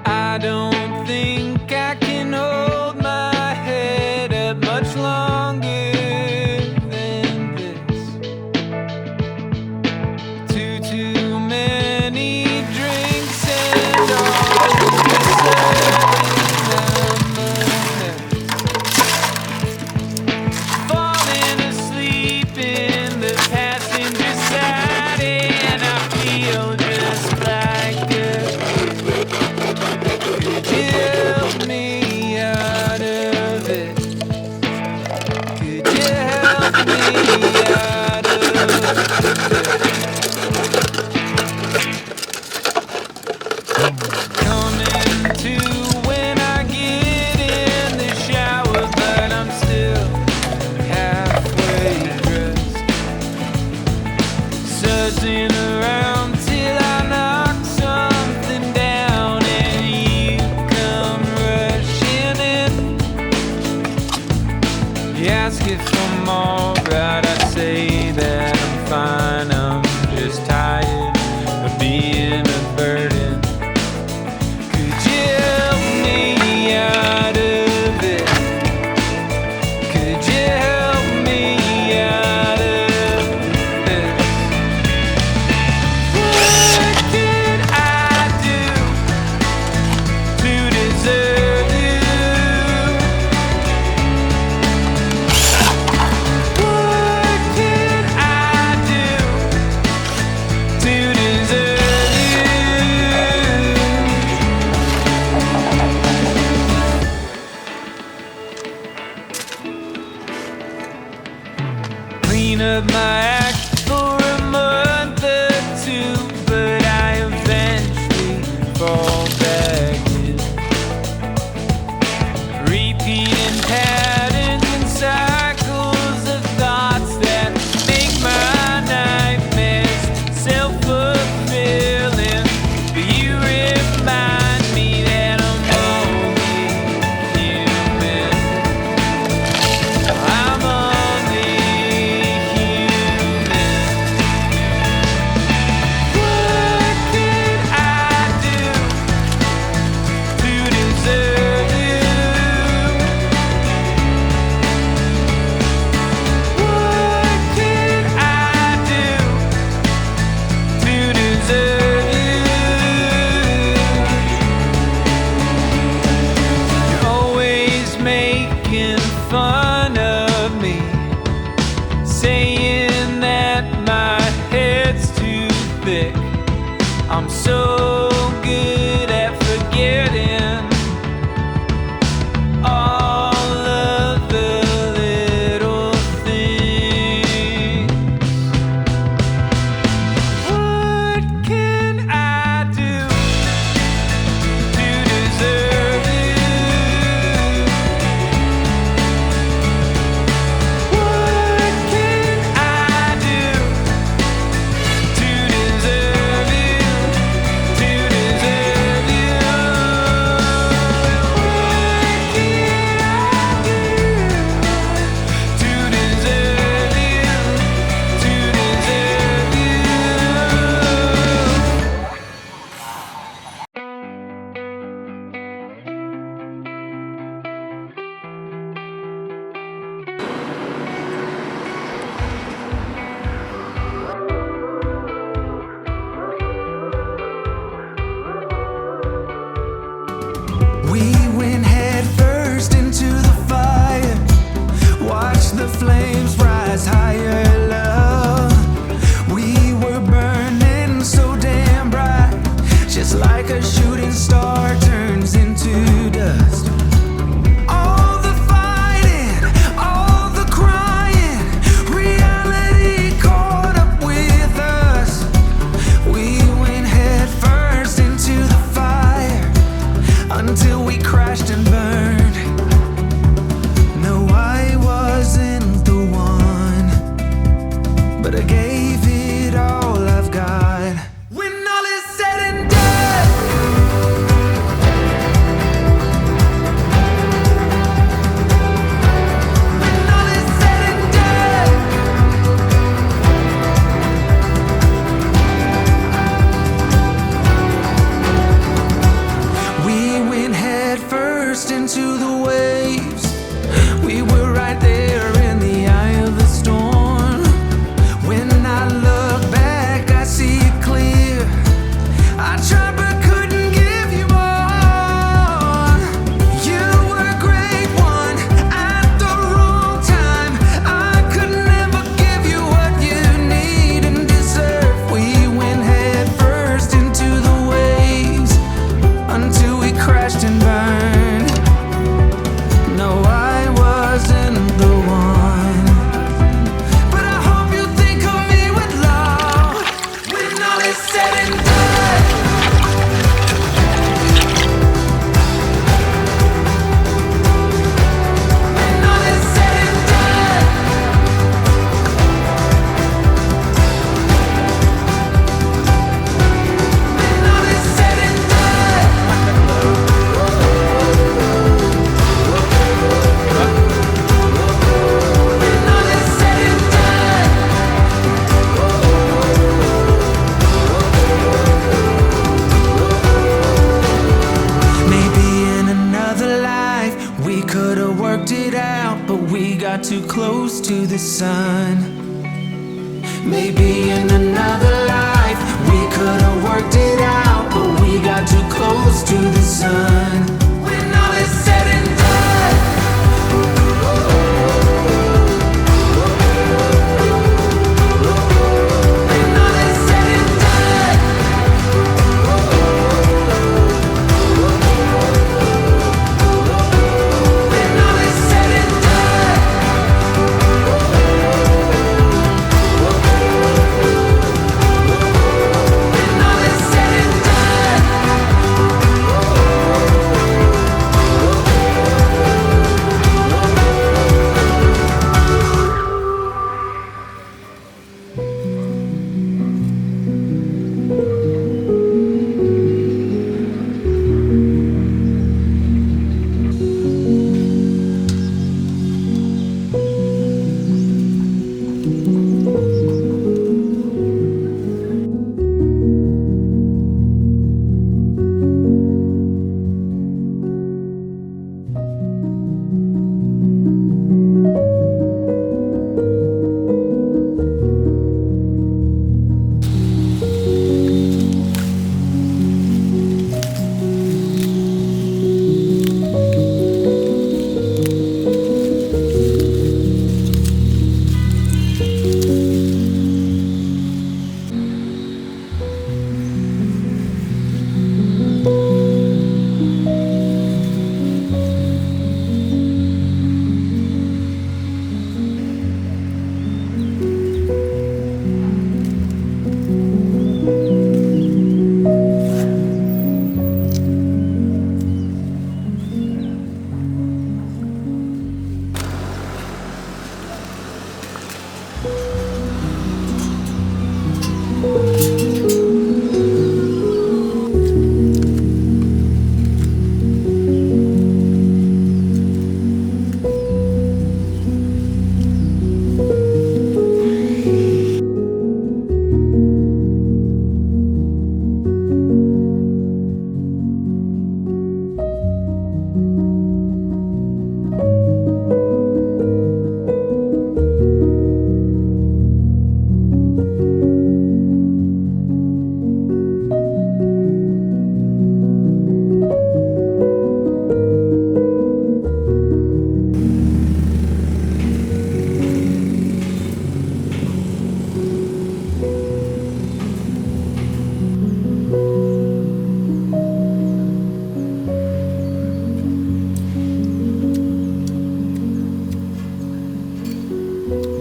I don't think I can hold my head up much longer than this. Too many drinks and all the falling asleep in the passenger side, and I feel just like could you help me out of it? Could you help me out of it? Coming to when I get in the shower, but I'm still halfway dressed, sussing around till I knock something down and you come rushing in. You ask if I'm alright, I say that I'm fine. I'm just tired of being a burden. Could you help me out of it? Could you help me out of this? What did I do to deserve you? What did I do to deserve you? Clean up my act for a month or two, but I eventually fall back in, repeating patterns and cycles of thoughts that make my nightmares self-fulfilling. But you remind me that I'm only human. I'm only human. What did I do to deserve you? What did I do to deserve you? You're always making fun of me, saying that my head's too thick. I'm so good at forgetting all of the little things. What can I do to deserve you? What can I do to deserve you? To out, but we got too close to the sun. Maybe in another life we could have worked it out, but we got too close to the sun.